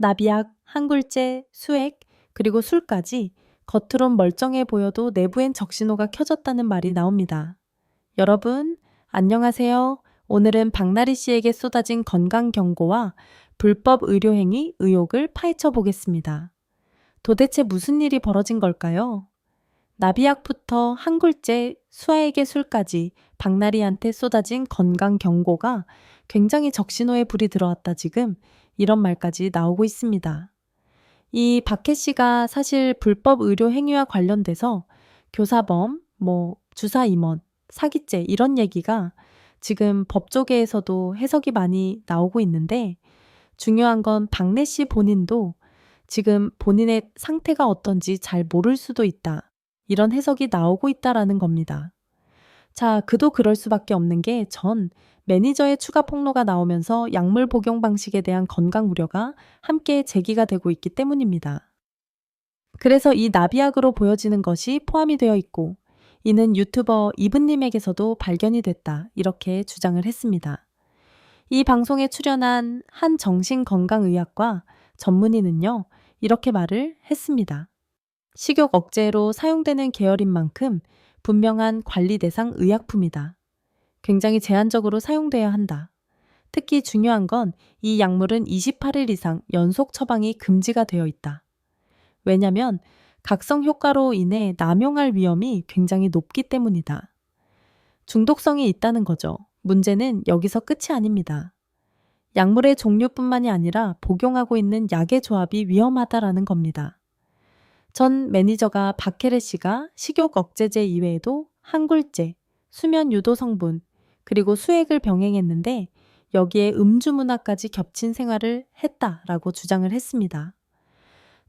나비약, 한굴제, 수액, 그리고 술까지 겉으론 멀쩡해 보여도 내부엔 적신호가 켜졌다는 말이 나옵니다. 여러분, 안녕하세요. 오늘은 박나리 씨에게 쏟아진 건강 경고와 불법 의료행위 의혹을 파헤쳐 보겠습니다. 도대체 무슨 일이 벌어진 걸까요? 나비약부터 한굴제, 수아에게 술까지 박나리한테 쏟아진 건강 경고가 굉장히 적신호에 불이 들어왔다 지금 이런 말까지 나오고 있습니다. 이 박혜 씨가 사실 불법 의료 행위와 관련돼서 교사범, 주사 임원, 사기죄 이런 얘기가 지금 법조계에서도 해석이 많이 나오고 있는데 중요한 건 박래 씨 본인도 지금 본인의 상태가 어떤지 잘 모를 수도 있다. 이런 해석이 나오고 있다라는 겁니다. 자, 그도 그럴 수밖에 없는 게 전 매니저의 추가 폭로가 나오면서 약물 복용 방식에 대한 건강 우려가 함께 제기가 되고 있기 때문입니다. 그래서 이 나비약으로 보여지는 것이 포함이 되어 있고 이는 유튜버 이브님에게서도 발견이 됐다. 이렇게 주장을 했습니다. 이 방송에 출연한 한 정신건강의학과 전문의는요. 이렇게 말을 했습니다. 식욕 억제로 사용되는 계열인 만큼 분명한 관리 대상 의약품이다. 굉장히 제한적으로 사용돼야 한다. 특히 중요한 건 이 약물은 28일 이상 연속 처방이 금지가 되어 있다. 왜냐면 각성 효과로 인해 남용할 위험이 굉장히 높기 때문이다. 중독성이 있다는 거죠. 문제는 여기서 끝이 아닙니다. 약물의 종류뿐만이 아니라 복용하고 있는 약의 조합이 위험하다라는 겁니다. 전 매니저가 박혜래 씨가 식욕 억제제 이외에도 한굴제, 수면 유도 성분, 그리고 수액을 병행했는데 여기에 음주 문화까지 겹친 생활을 했다라고 주장을 했습니다.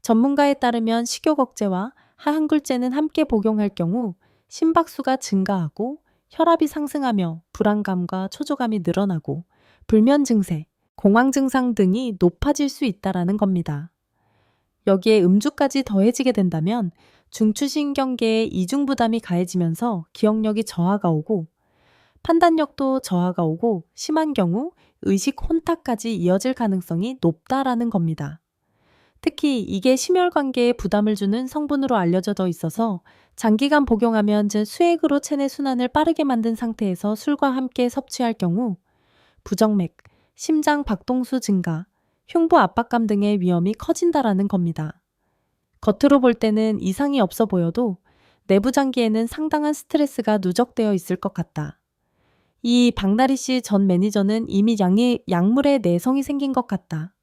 전문가에 따르면 식욕 억제와 한굴제는 함께 복용할 경우 심박수가 증가하고 혈압이 상승하며 불안감과 초조감이 늘어나고 불면 증세, 공황 증상 등이 높아질 수 있다라는 겁니다. 여기에 음주까지 더해지게 된다면 중추신경계에 이중 부담이 가해지면서 기억력이 저하가 오고 판단력도 저하가 오고 심한 경우 의식 혼탁까지 이어질 가능성이 높다라는 겁니다. 특히 이게 심혈관계에 부담을 주는 성분으로 알려져 있어서 장기간 복용하면 수액으로 체내 순환을 빠르게 만든 상태에서 술과 함께 섭취할 경우 부정맥, 심장 박동수 증가, 흉부 압박감 등의 위험이 커진다라는 겁니다. 겉으로 볼 때는 이상이 없어 보여도 내부 장기에는 상당한 스트레스가 누적되어 있을 것 같다. 이 박나리 씨 전 매니저는 이미 약물에 내성이 생긴 것 같다.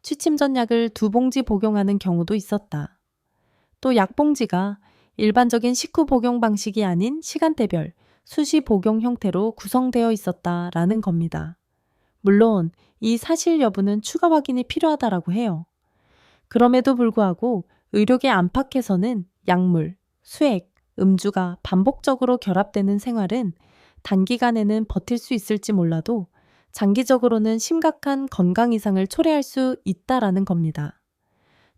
취침 전 약을 2봉지 복용하는 경우도 있었다. 또 약봉지가 일반적인 식후 복용 방식이 아닌 시간대별 수시 복용 형태로 구성되어 있었다라는 겁니다. 물론 이 사실 여부는 추가 확인이 필요하다라고 해요. 그럼에도 불구하고 의료계 안팎에서는 약물, 수액, 음주가 반복적으로 결합되는 생활은 단기간에는 버틸 수 있을지 몰라도 장기적으로는 심각한 건강 이상을 초래할 수 있다라는 겁니다.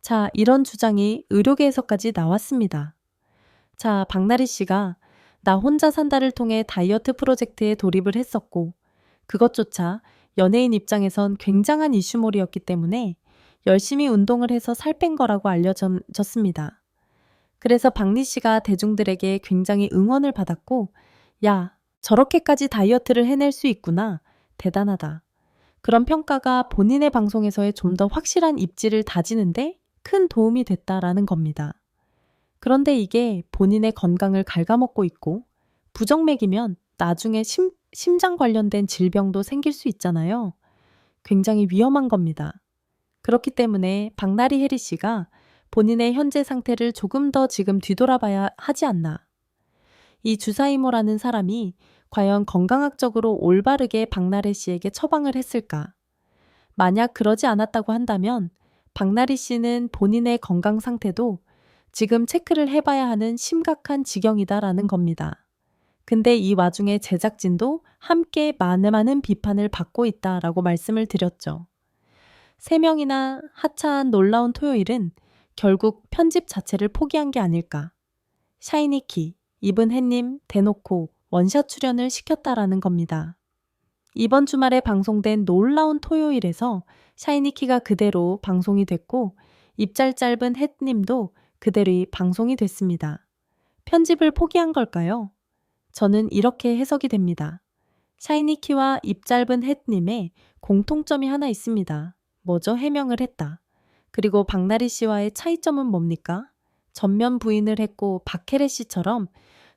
자, 이런 주장이 의료계에서까지 나왔습니다. 자, 박나리 씨가 나 혼자 산다를 통해 다이어트 프로젝트에 돌입을 했었고 그것조차 연예인 입장에선 굉장한 이슈몰이었기 때문에 열심히 운동을 해서 살 뺀 거라고 알려졌습니다. 그래서 박리 씨가 대중들에게 굉장히 응원을 받았고 야, 저렇게까지 다이어트를 해낼 수 있구나. 대단하다. 그런 평가가 본인의 방송에서의 좀 더 확실한 입지를 다지는데 큰 도움이 됐다라는 겁니다. 그런데 이게 본인의 건강을 갉아먹고 있고 부정맥이면 나중에 심장 관련된 질병도 생길 수 있잖아요. 굉장히 위험한 겁니다. 그렇기 때문에 박나리 혜리 씨가 본인의 현재 상태를 조금 더 지금 뒤돌아봐야 하지 않나. 이 주사이모라는 사람이 과연 건강학적으로 올바르게 박나래 씨에게 처방을 했을까? 만약 그러지 않았다고 한다면 박나리 씨는 본인의 건강 상태도 지금 체크를 해봐야 하는 심각한 지경이다라는 겁니다. 근데 이 와중에 제작진도 함께 많은 비판을 받고 있다라고 말씀을 드렸죠. 3명이나 하차한 놀라운 토요일은 결국 편집 자체를 포기한 게 아닐까. 샤이니키, 이븐 햇님 대놓고 원샷 출연을 시켰다라는 겁니다. 이번 주말에 방송된 놀라운 토요일에서 샤이니키가 그대로 방송이 됐고 입잘 짧은 햇님도 그대로 방송이 됐습니다. 편집을 포기한 걸까요? 저는 이렇게 해석이 됩니다. 샤이니키와 입 짧은 햇님의 공통점이 하나 있습니다. 뭐죠? 해명을 했다. 그리고 박나리 씨와의 차이점은 뭡니까? 전면 부인을 했고 박혜래 씨처럼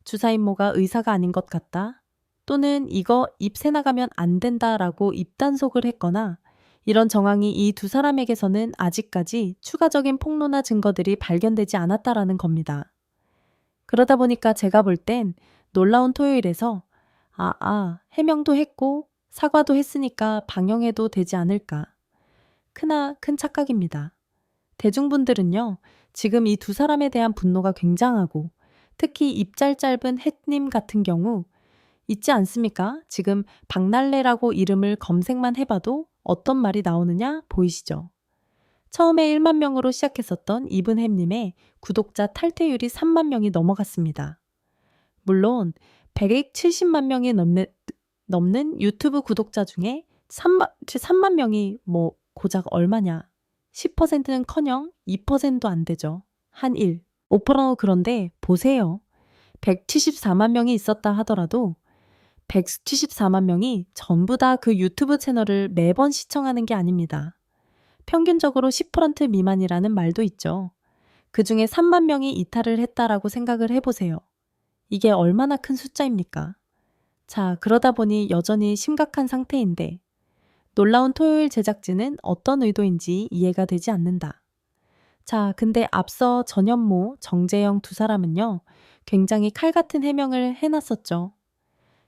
주사 임모가 의사가 아닌 것 같다. 또는 이거 입 새 나가면 안 된다라고 입단속을 했거나 이런 정황이 이 두 사람에게서는 아직까지 추가적인 폭로나 증거들이 발견되지 않았다라는 겁니다. 그러다 보니까 제가 볼 땐 놀라운 토요일에서 해명도 했고 사과도 했으니까 방영해도 되지 않을까. 큰 착각입니다. 대중분들은요, 지금 이 두 사람에 대한 분노가 굉장하고 특히 입잘 짧은 햇님 같은 경우 있지 않습니까? 지금 박날래라고 이름을 검색만 해봐도 어떤 말이 나오느냐 보이시죠? 처음에 1만 명으로 시작했었던 이분 햄님의 구독자 탈퇴율이 3만 명이 넘어갔습니다. 물론 170만 명이 넘는 유튜브 구독자 중에 3만 명이 고작 얼마냐? 10%는커녕 2%도 안 되죠. 한 1. 5%. 그런데 보세요. 174만 명이 있었다 하더라도 174만 명이 전부 다 그 유튜브 채널을 매번 시청하는 게 아닙니다. 평균적으로 10% 미만이라는 말도 있죠. 그 중에 3만 명이 이탈을 했다라고 생각을 해보세요. 이게 얼마나 큰 숫자입니까? 자, 그러다 보니 여전히 심각한 상태인데 놀라운 토요일 제작진은 어떤 의도인지 이해가 되지 않는다. 자, 근데 앞서 전현무, 정재영 두 사람은요, 굉장히 칼 같은 해명을 해놨었죠.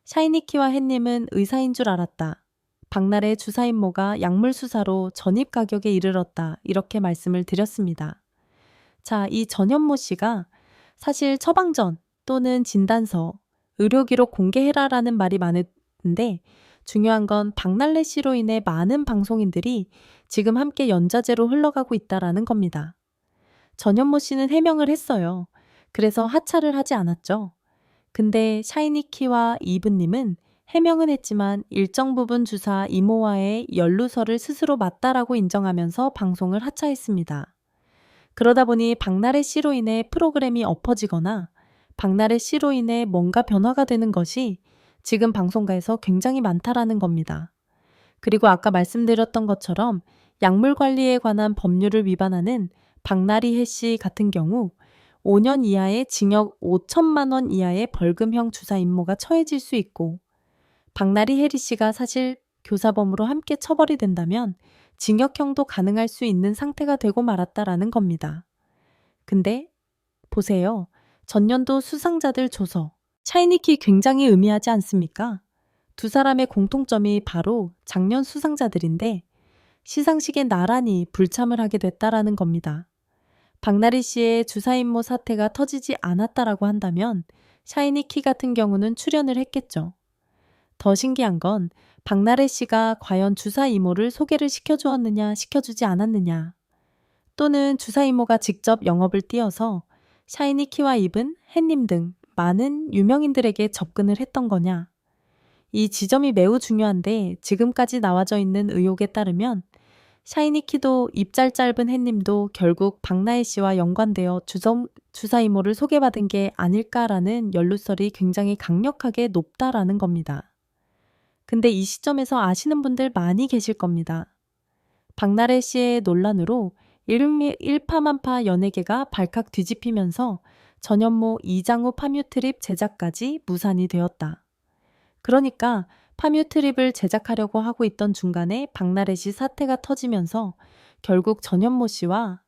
샤이니키와 햇님은 의사인 줄 알았다. 박나래 주사 임모가 약물 수사로 전입 가격에 이르렀다. 이렇게 말씀을 드렸습니다. 자, 이 전현무 씨가 사실 처방전 또는 진단서, 의료기록 공개해라라는 말이 많은데 중요한 건 박날래 씨로 인해 많은 방송인들이 지금 함께 연좌제로 흘러가고 있다라는 겁니다. 전현무 씨는 해명을 했어요. 그래서 하차를 하지 않았죠. 근데 샤이니키와 이브님은 해명은 했지만 일정 부분 주사 이모와의 연루설을 스스로 맞다라고 인정하면서 방송을 하차했습니다. 그러다 보니 박나래 씨로 인해 프로그램이 엎어지거나 박나래 씨로 인해 뭔가 변화가 되는 것이 지금 방송가에서 굉장히 많다라는 겁니다. 그리고 아까 말씀드렸던 것처럼 약물 관리에 관한 법률을 위반하는 박나리 혜씨 같은 경우 5년 이하의 징역 5천만 원 이하의 벌금형 주사 임모가 처해질 수 있고 박나리 혜리 씨가 사실 교사범으로 함께 처벌이 된다면 징역형도 가능할 수 있는 상태가 되고 말았다라는 겁니다. 근데 보세요. 전년도 수상자들 조서 샤이니키 굉장히 의미하지 않습니까? 두 사람의 공통점이 바로 작년 수상자들인데 시상식에 나란히 불참을 하게 됐다라는 겁니다. 박나리 씨의 주사 임모 사태가 터지지 않았다라고 한다면 샤이니키 같은 경우는 출연을 했겠죠. 더 신기한 건 박나래 씨가 과연 주사 이모를 소개를 시켜주었느냐 시켜주지 않았느냐 또는 주사 이모가 직접 영업을 띄어서 샤이니키와 입은 햇님 등 많은 유명인들에게 접근을 했던 거냐. 이 지점이 매우 중요한데 지금까지 나와져 있는 의혹에 따르면 샤이니키도 입잘 짧은 햇님도 결국 박나혜 씨와 연관되어 주사 이모를 소개받은 게 아닐까라는 연루설이 굉장히 강력하게 높다라는 겁니다. 근데 이 시점에서 아시는 분들 많이 계실 겁니다. 박나래 씨의 논란으로 일파만파 연예계가 발칵 뒤집히면서 전현무 이장우 파뮤트립 제작까지 무산이 되었다. 그러니까 파뮤트립을 제작하려고 하고 있던 중간에 박나래 씨 사태가 터지면서 결국 전현무 씨와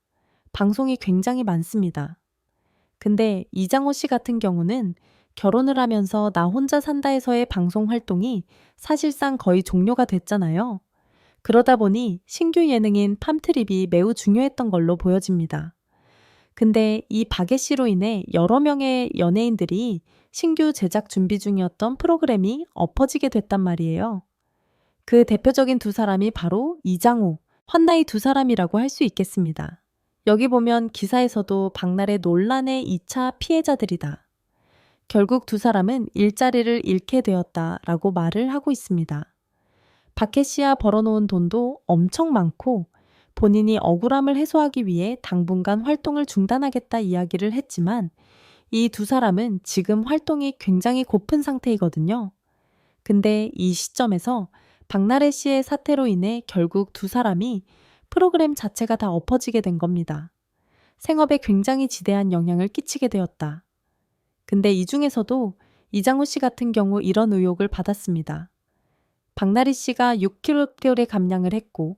방송이 굉장히 많습니다. 근데 이장호 씨 같은 경우는 결혼을 하면서 나 혼자 산다에서의 방송 활동이 사실상 거의 종료가 됐잖아요. 그러다 보니 신규 예능인 팜트립이 매우 중요했던 걸로 보여집니다. 근데 이 박예 씨로 인해 여러 명의 연예인들이 신규 제작 준비 중이었던 프로그램이 엎어지게 됐단 말이에요. 그 대표적인 두 사람이 바로 이장호, 환나이 두 사람이라고 할 수 있겠습니다. 여기 보면 기사에서도 박나래 논란의 2차 피해자들이다. 결국 두 사람은 일자리를 잃게 되었다라고 말을 하고 있습니다. 박혜 씨야 벌어놓은 돈도 엄청 많고 본인이 억울함을 해소하기 위해 당분간 활동을 중단하겠다 이야기를 했지만 이 두 사람은 지금 활동이 굉장히 고픈 상태이거든요. 근데 이 시점에서 박나래 씨의 사태로 인해 결국 두 사람이 프로그램 자체가 다 엎어지게 된 겁니다. 생업에 굉장히 지대한 영향을 끼치게 되었다. 근데 이 중에서도 이장우 씨 같은 경우 이런 의혹을 받았습니다. 박나래 씨가 6kg의 감량을 했고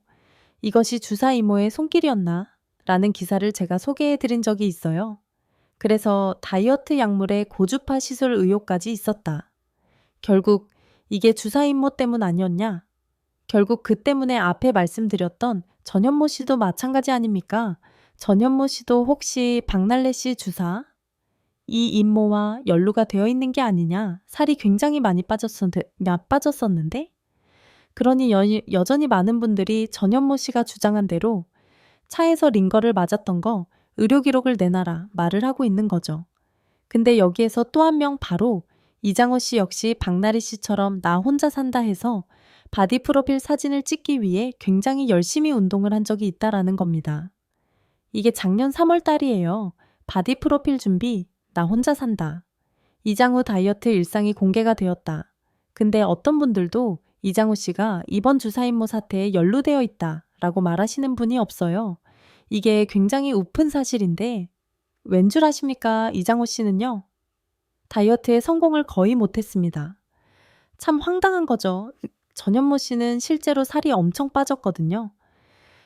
이것이 주사 이모의 손길이었나? 라는 기사를 제가 소개해 드린 적이 있어요. 그래서 다이어트 약물의 고주파 시술 의혹까지 있었다. 결국 이게 주사 이모 때문 아니었냐? 결국 그 때문에 앞에 말씀드렸던 전현모 씨도 마찬가지 아닙니까? 전현모 씨도 혹시 박날래 씨 주사? 이 임모와 연루가 되어 있는 게 아니냐? 살이 굉장히 많이 빠졌었는데? 그러니 여전히 많은 분들이 전현모 씨가 주장한 대로 차에서 링거를 맞았던 거 의료 기록을 내놔라 말을 하고 있는 거죠. 근데 여기에서 또 한 명 바로 이장우 씨 역시 박나래 씨처럼 나 혼자 산다 해서 바디 프로필 사진을 찍기 위해 굉장히 열심히 운동을 한 적이 있다라는 겁니다. 이게 작년 3월 달이에요. 바디 프로필 준비, 나 혼자 산다. 이장우 다이어트 일상이 공개가 되었다. 근데 어떤 분들도 이장우 씨가 이번 주사임모 사태에 연루되어 있다 라고 말하시는 분이 없어요. 이게 굉장히 우픈 사실인데 왠 줄 아십니까? 이장우 씨는요. 다이어트에 성공을 거의 못했습니다. 참 황당한 거죠. 전현무 씨는 실제로 살이 엄청 빠졌거든요.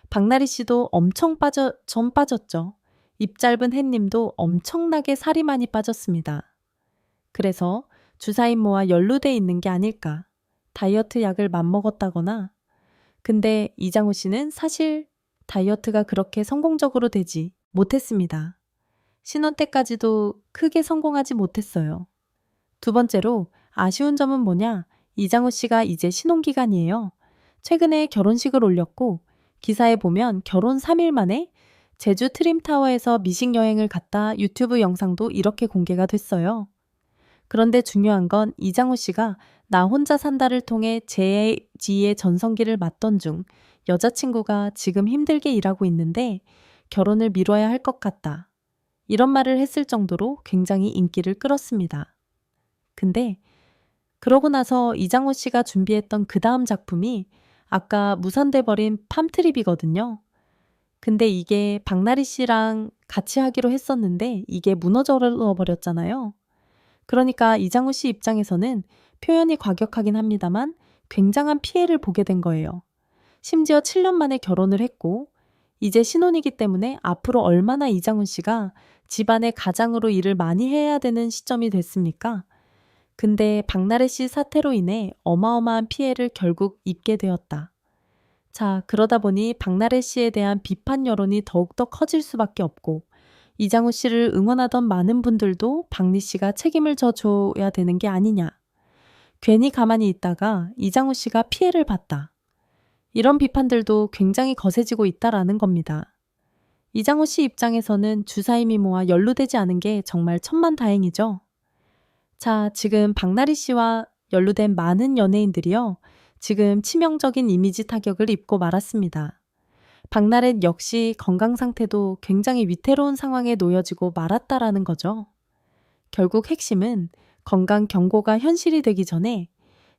박나래 씨도 전 빠졌죠. 입 짧은 햇님도 엄청나게 살이 많이 빠졌습니다. 그래서 주사임모와 연루돼 있는 게 아닐까. 다이어트 약을 맘먹었다거나. 근데 이장우 씨는 사실 다이어트가 그렇게 성공적으로 되지 못했습니다. 신혼 때까지도 크게 성공하지 못했어요. 두 번째로 아쉬운 점은 뭐냐? 이장우 씨가 이제 신혼기간이에요. 최근에 결혼식을 올렸고 기사에 보면 결혼 3일 만에 제주 트림타워에서 미식 여행을 갔다 유튜브 영상도 이렇게 공개가 됐어요. 그런데 중요한 건 이장우 씨가 나 혼자 산다를 통해 제2의 전성기를 맞던 중 여자친구가 지금 힘들게 일하고 있는데 결혼을 미뤄야 할 것 같다. 이런 말을 했을 정도로 굉장히 인기를 끌었습니다. 근데 그러고 나서 이장우 씨가 준비했던 그 다음 작품이 아까 무산돼 버린 팜트립이거든요. 근데 이게 박나래 씨랑 같이 하기로 했었는데 이게 무너져 버렸잖아요. 그러니까 이장우 씨 입장에서는 표현이 과격하긴 합니다만 굉장한 피해를 보게 된 거예요. 심지어 7년 만에 결혼을 했고 이제 신혼이기 때문에 앞으로 얼마나 이장훈 씨가 집안의 가장으로 일을 많이 해야 되는 시점이 됐습니까? 근데 박나래 씨 사태로 인해 어마어마한 피해를 결국 입게 되었다. 자, 그러다 보니 박나래 씨에 대한 비판 여론이 더욱더 커질 수밖에 없고 이장우 씨를 응원하던 많은 분들도 박리 씨가 책임을 져줘야 되는 게 아니냐. 괜히 가만히 있다가 이장우 씨가 피해를 봤다. 이런 비판들도 굉장히 거세지고 있다라는 겁니다. 이장우 씨 입장에서는 주사이미모와 연루되지 않은 게 정말 천만다행이죠. 자, 지금 박나래 씨와 연루된 많은 연예인들이요. 지금 치명적인 이미지 타격을 입고 말았습니다. 박나래 역시 건강 상태도 굉장히 위태로운 상황에 놓여지고 말았다라는 거죠. 결국 핵심은 건강 경고가 현실이 되기 전에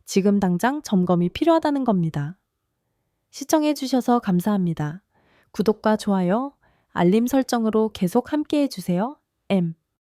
지금 당장 점검이 필요하다는 겁니다. 시청해 주셔서 감사합니다. 구독과 좋아요, 알림 설정으로 계속 함께 해주세요. M